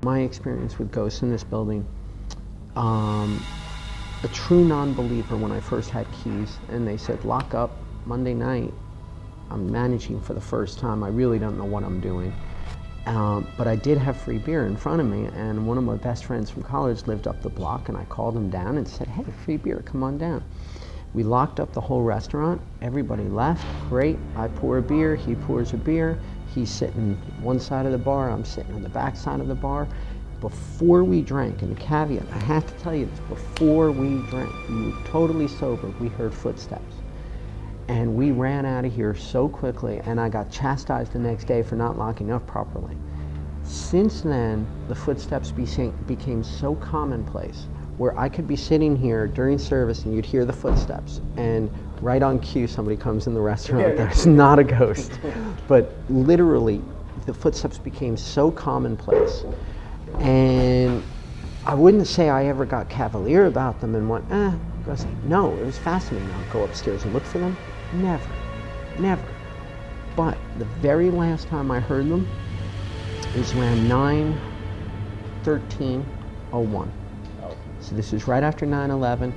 My experience with ghosts in this building, a true non-believer when I first had keys and they said, lock up Monday night. I'm managing for the first time. I really don't know what I'm doing. But I did have free beer in front of me, and one of my best friends from college lived up the block, and I called him down and said, hey, free beer, come on down. We locked up the whole restaurant. Everybody left. Great. I pour a beer. He pours a beer. He's sitting one side of the bar. I'm sitting on the back side of the bar. Before we drank, and the caveat, I have to tell you this, before we drank, we were totally sober, we heard footsteps. And we ran out of here so quickly, and I got chastised the next day for not locking up properly. Since then, the footsteps became so commonplace, where I could be sitting here during service and you'd hear the footsteps, and right on cue somebody comes in the restaurant. That's not a ghost. But literally, the footsteps became so commonplace. And I wouldn't say I ever got cavalier about them and went, no, it was fascinating. I'll go upstairs and look for them. Never, never. But the very last time I heard them is around 9/13/01. So this is right after 9/11.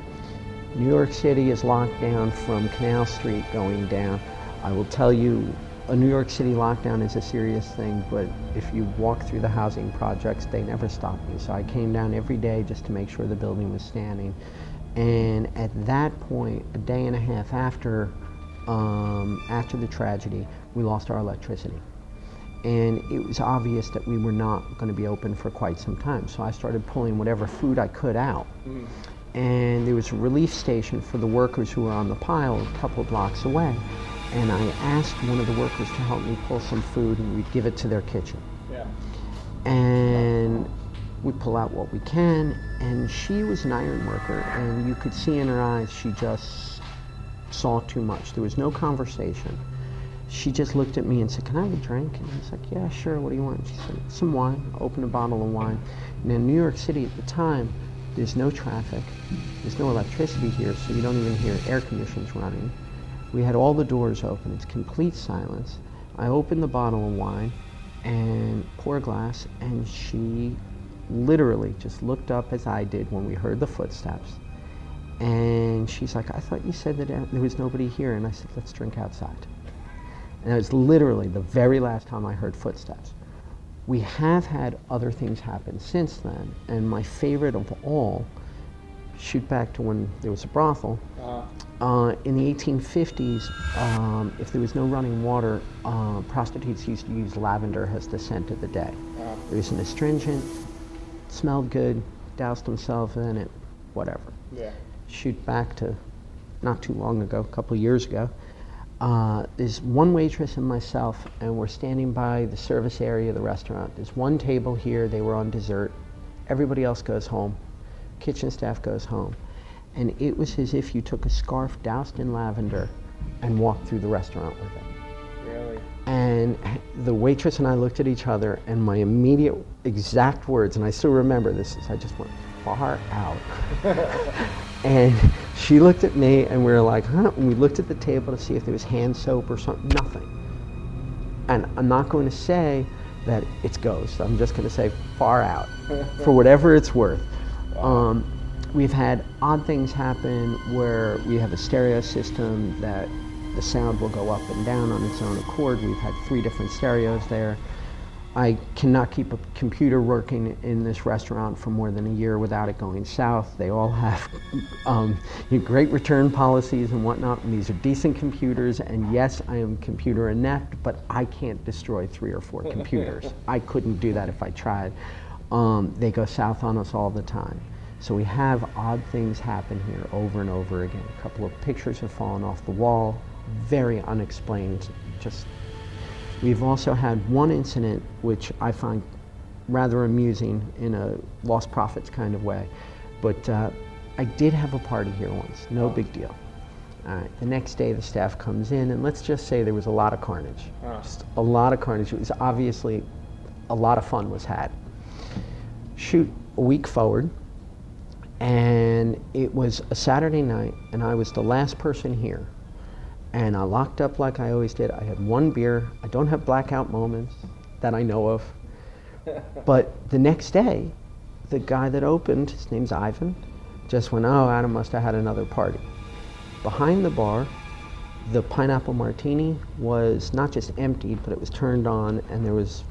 New York City is locked down from Canal Street going down. I will tell you, a New York City lockdown is a serious thing, but if you walk through the housing projects, they never stop me. So I came down every day just to make sure the building was standing. And at that point, a day and a half after the tragedy, we lost our electricity. And it was obvious that we were not going to be open for quite some time. So I started pulling whatever food I could out. And there was a relief station for the workers who were on the pile a couple of blocks away. And I asked one of the workers to help me pull some food, and we'd give it to their kitchen. And we pull out what we can, and she was an iron worker, and you could see in her eyes she just saw too much. There was no conversation. She just looked at me and said, can I have a drink? And I was like, yeah, sure, what do you want? She said, some wine. I opened a bottle of wine. And in New York City at the time, there's no traffic, there's no electricity here, so you don't even hear air conditioners running. We had all the doors open, it's complete silence. I opened the bottle of wine and poured a glass, and she literally just looked up as I did when we heard the footsteps. And she's like, I thought you said that there was nobody here. And I said, let's drink outside. And it was literally the very last time I heard footsteps. We have had other things happen since then, and my favorite of all, shoot back to when there was a brothel. In the 1850s, if there was no running water, prostitutes used to use lavender as the scent of the day. It was an astringent, smelled good, doused themselves in it, whatever. Shoot back to not too long ago, a couple of years ago. There's one waitress and myself, and we're standing by the service area of the restaurant. There's one table here, they were on dessert. Everybody else goes home. Kitchen staff goes home. And it was as if you took a scarf doused in lavender and walked through the restaurant with it. Really? And the waitress and I looked at each other, and my immediate exact words, and I still remember this, is I just went, far out. And she looked at me, and we were like, huh? And we looked at the table to see if there was hand soap or something. Nothing. And I'm not going to say that it's ghost. I'm just going to say far out, for whatever it's worth. Wow. We've had odd things happen where we have a stereo system that the sound will go up and down on its own accord. We've had 3 different stereos there. I cannot keep a computer working in this restaurant for more than a year without it going south. They all have great return policies and whatnot, and these are decent computers, and yes, I am computer inept, but I can't destroy 3 or 4 computers. I couldn't do that if I tried. They go south on us all the time. So we have odd things happen here over and over again. A couple of pictures have fallen off the wall, very unexplained, just. We've also had one incident which I find rather amusing in a lost profits kind of way, but I did have a party here once, no big deal. The next day the staff comes in, and let's just say there was a lot of carnage, just a lot of carnage. It was obviously a lot of fun was had. Shoot a week forward, and it was a Saturday night, and I was the last person here. And I locked up like I always did. I had one beer. I don't have blackout moments that I know of. But the next day, the guy that opened, his name's Ivan, just went, oh, Adam must have had another party. Behind the bar, the pineapple martini was not just emptied, but it was turned on, and there was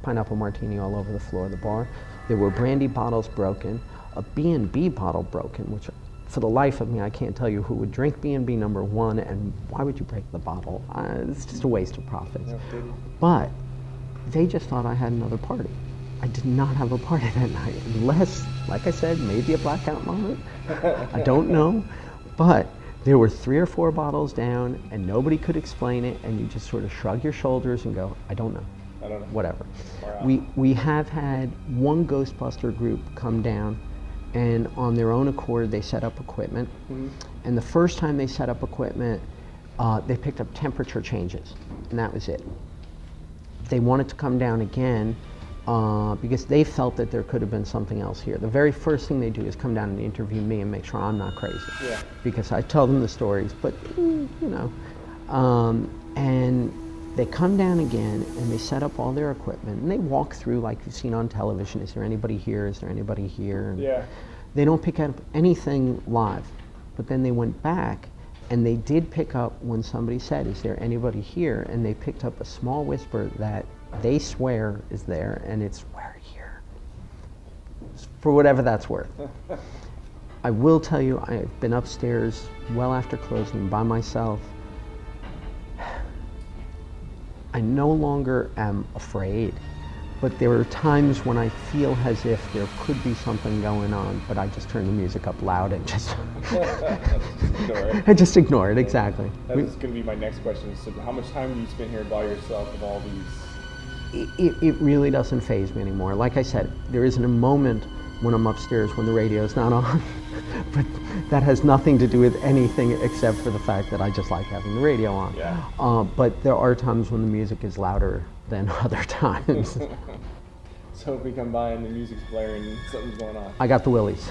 pineapple martini all over the floor of the bar. There were brandy bottles broken, a B&B bottle broken, which for the life of me, I can't tell you who would drink B&B number one, and why would you break the bottle? It's just a waste of profits. But they just thought I had another party. I did not have a party that night, unless, like I said, maybe a blackout moment. I don't know, but there were 3 or 4 bottles down, and nobody could explain it, and you just sort of shrug your shoulders and go, I don't know. Whatever. We have had one Ghostbuster group come down, and on their own accord they set up equipment. And the first time they set up equipment, they picked up temperature changes, and that was it. They wanted to come down again because they felt that there could have been something else here. The very first thing they do is come down and interview me and make sure I'm not crazy. Yeah. Because I tell them the stories, but you know. And they come down again and they set up all their equipment and they walk through like you've seen on television. Is there anybody here? Is there anybody here? And yeah. They don't pick up anything live. But then they went back and they did pick up when somebody said, is there anybody here? And they picked up a small whisper that they swear is there, and it's, we're here. For whatever that's worth. I will tell you, I've been upstairs well after closing by myself. I no longer am afraid, but there are times when I feel as if there could be something going on, but I just turn the music up loud and just just ignore it, exactly. That's going to be my next question. So how much time do you spend here by yourself with all these? It really doesn't faze me anymore. Like I said, there isn't a moment when I'm upstairs when the radio's not on, but that has nothing to do with anything except for the fact that I just like having the radio on. Yeah. But there are times when the music is louder than other times. So if we come by and the music's blaring, something's going on. I got the willies.